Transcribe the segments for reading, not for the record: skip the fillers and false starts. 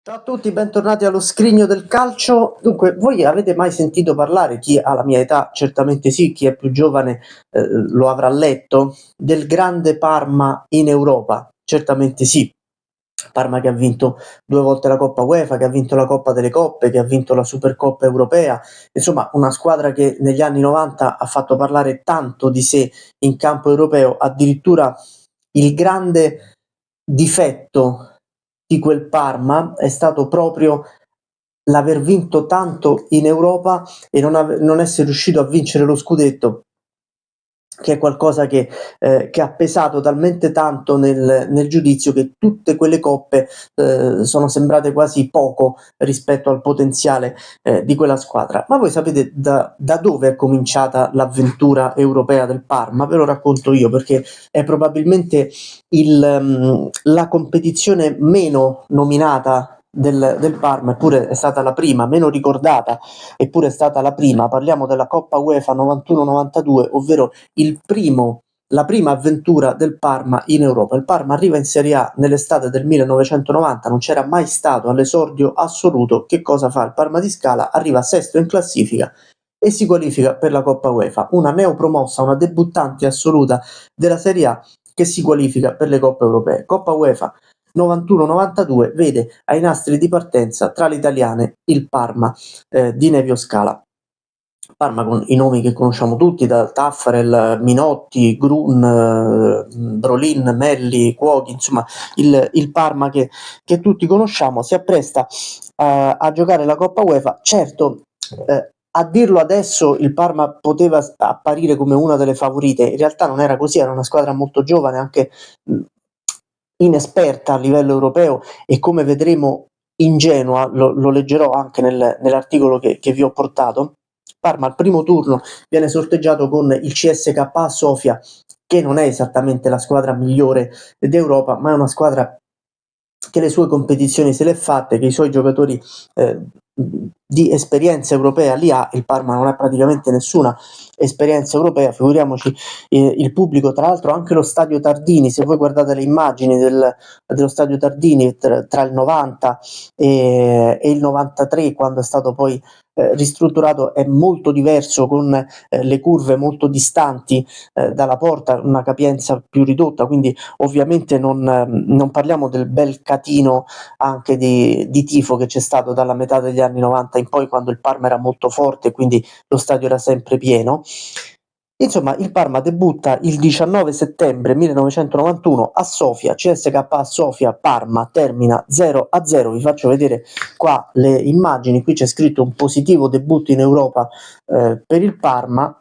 Ciao a tutti, bentornati allo Scrigno del Calcio. Dunque, voi avete mai sentito parlare, chi ha la mia età certamente sì, chi è più giovane lo avrà letto, del grande Parma in Europa? Certamente sì. Parma che ha vinto 2 volte la Coppa UEFA, che ha vinto la Coppa delle Coppe, che ha vinto la Supercoppa europea, insomma una squadra che negli anni 90 ha fatto parlare tanto di sé in campo europeo, addirittura il grande difetto di quel Parma è stato proprio l'aver vinto tanto in Europa e non essere riuscito a vincere lo scudetto, che è qualcosa che ha pesato talmente tanto nel giudizio che tutte quelle coppe sono sembrate quasi poco rispetto al potenziale di quella squadra. Ma voi sapete da dove è cominciata l'avventura europea del Parma? Ve lo racconto io, perché è probabilmente la competizione meno nominata del Parma, eppure è stata la prima, meno ricordata, eppure è stata la prima. Parliamo della Coppa UEFA 91-92, ovvero la prima avventura del Parma in Europa. Il Parma arriva in Serie A nell'estate del 1990, non c'era mai stato all'esordio assoluto. Che cosa fa il Parma di Scala? Arriva sesto in classifica e si qualifica per la Coppa UEFA, una neopromossa, una debuttante assoluta della Serie A che si qualifica per le Coppe Europee. Coppa UEFA 91-92 vede ai nastri di partenza tra le italiane il Parma di Nevio Scala. Parma con i nomi che conosciamo tutti, da Taffarel, Minotti, Grun, Brolin, Melli, Cuoghi, insomma il Parma che tutti conosciamo, si appresta a giocare la Coppa UEFA. Certo, a dirlo adesso il Parma poteva apparire come una delle favorite, in realtà non era così, era una squadra molto giovane, anche inesperta a livello europeo e, come vedremo, ingenua, lo leggerò anche nell'articolo che vi ho portato. Parma al primo turno viene sorteggiato con il CSKA Sofia, che non è esattamente la squadra migliore d'Europa, ma è una squadra che le sue competizioni se le è fatte, che i suoi giocatori di esperienza europea li ha. Il Parma non ha praticamente nessuna esperienza europea, figuriamoci il pubblico. Tra l'altro anche lo stadio Tardini, se voi guardate le immagini dello stadio Tardini tra il 90 e il 93, quando è stato poi ristrutturato, è molto diverso, con le curve molto distanti dalla porta, una capienza più ridotta, quindi ovviamente non parliamo del bel catino anche di tifo che c'è stato dalla metà degli anni 90 in poi, quando il Parma era molto forte, quindi lo stadio era sempre pieno. Insomma, il Parma debutta il 19 settembre 1991 a Sofia, CSKA Sofia Parma, termina 0-0. Vi faccio vedere qua le immagini, qui c'è scritto un positivo debutto in Europa per il Parma.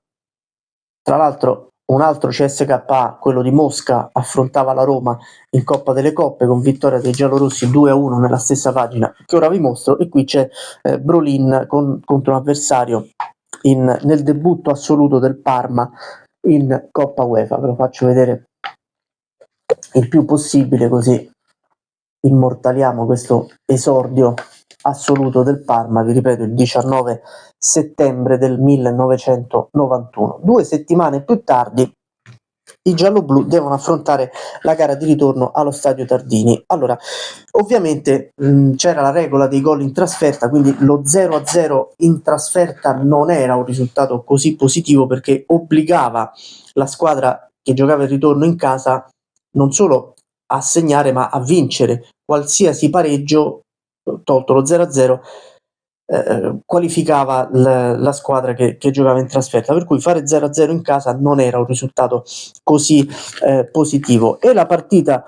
Tra l'altro un altro CSKA, quello di Mosca, affrontava la Roma in Coppa delle Coppe con vittoria dei giallorossi 2-1 nella stessa pagina che ora vi mostro, e qui c'è Brolin contro un avversario nel debutto assoluto del Parma in Coppa UEFA. Ve lo faccio vedere il più possibile, così immortaliamo questo esordio assoluto del Parma. Vi ripeto, il 19 settembre del 1991. 2 settimane più tardi i gialloblu devono affrontare la gara di ritorno allo stadio Tardini. Allora, ovviamente c'era la regola dei gol in trasferta, quindi lo 0-0 in trasferta non era un risultato così positivo, perché obbligava la squadra che giocava il ritorno in casa non solo a segnare, ma a vincere. Qualsiasi pareggio, tolto lo 0-0, qualificava la squadra che giocava in trasferta, per cui fare 0-0 in casa non era un risultato così positivo. E la partita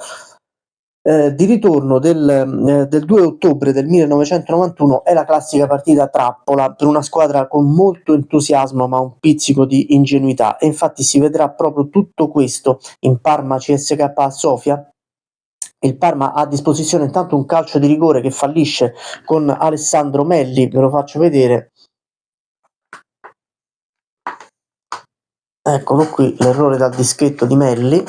di ritorno del 2 ottobre del 1991 è la classica partita trappola per una squadra con molto entusiasmo ma un pizzico di ingenuità, e infatti si vedrà proprio tutto questo in Parma CSKA Sofia. Il Parma ha a disposizione intanto un calcio di rigore che fallisce con Alessandro Melli, ve lo faccio vedere. Eccolo qui, l'errore dal dischetto di Melli.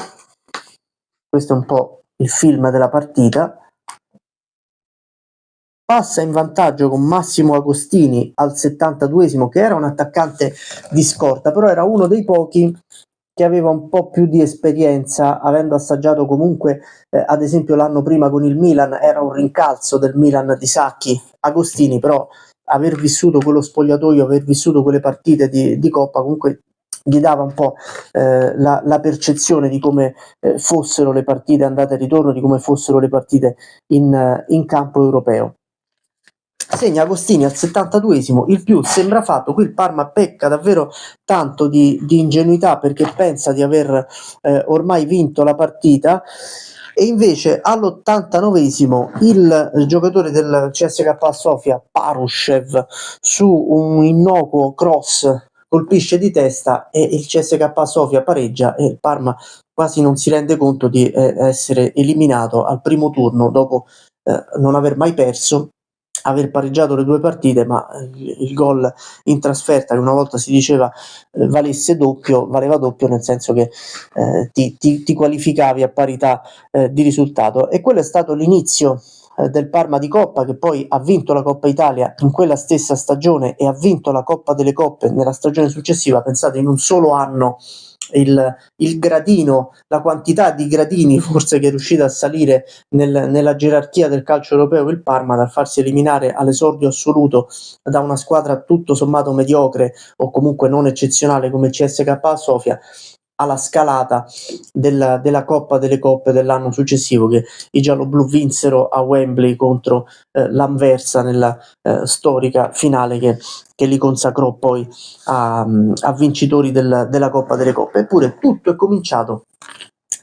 Questo è un po' il film della partita. Passa in vantaggio con Massimo Agostini al 72esimo, che era un attaccante di scorta, però era uno dei pochi che aveva un po' più di esperienza, avendo assaggiato comunque, ad esempio l'anno prima con il Milan, era un rincalzo del Milan di Sacchi. Agostini però aver vissuto quello spogliatoio, aver vissuto quelle partite di Coppa, comunque gli dava un po' la percezione di come fossero le partite andate e ritorno, di come fossero le partite in campo europeo. Segna Agostini al 72esimo il più, sembra fatto. Qui il Parma pecca davvero tanto di ingenuità, perché pensa di aver ormai vinto la partita, e invece all'89esimo il giocatore del CSKA Sofia, Parushev, su un innocuo cross colpisce di testa e il CSKA Sofia pareggia, e il Parma quasi non si rende conto di essere eliminato al primo turno dopo non aver mai perso, aver pareggiato le 2 partite, ma il gol in trasferta, che una volta si diceva valeva doppio, nel senso che ti qualificavi a parità di risultato. E quello è stato l'inizio del Parma di Coppa, che poi ha vinto la Coppa Italia in quella stessa stagione e ha vinto la Coppa delle Coppe nella stagione successiva. Pensate, in un solo anno il gradino, la quantità di gradini forse che è riuscita a salire nella gerarchia del calcio europeo il Parma, dal farsi eliminare all'esordio assoluto da una squadra tutto sommato mediocre o comunque non eccezionale come CSKA Sofia, alla scalata della Coppa delle Coppe dell'anno successivo, che i gialloblu vinsero a Wembley contro l'Anversa nella storica finale che li consacrò poi a vincitori della Coppa delle Coppe. Eppure tutto è cominciato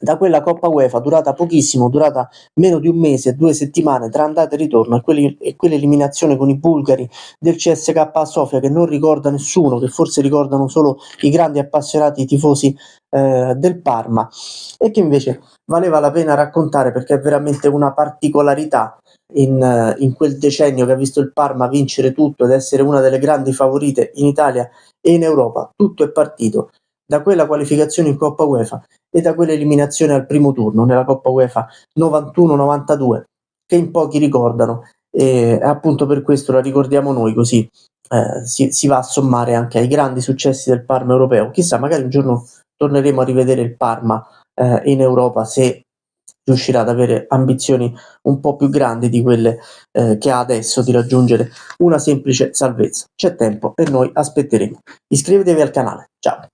da quella Coppa UEFA durata pochissimo, durata meno di un mese, 2 settimane tra andata e ritorno, e quell'eliminazione con i bulgari del CSKA Sofia, che non ricorda nessuno, che forse ricordano solo i grandi appassionati tifosi del Parma, e che invece valeva la pena raccontare, perché è veramente una particolarità in quel decennio che ha visto il Parma vincere tutto ed essere una delle grandi favorite in Italia e in Europa. Tutto è partito da quella qualificazione in Coppa UEFA e da quell'eliminazione al primo turno nella Coppa UEFA 91-92, che in pochi ricordano, e appunto per questo la ricordiamo noi, così si va a sommare anche ai grandi successi del Parma europeo. Chissà, magari un giorno torneremo a rivedere il Parma in Europa, se riuscirà ad avere ambizioni un po' più grandi di quelle che ha adesso, di raggiungere una semplice salvezza. C'è tempo e noi aspetteremo. Iscrivetevi al canale. Ciao!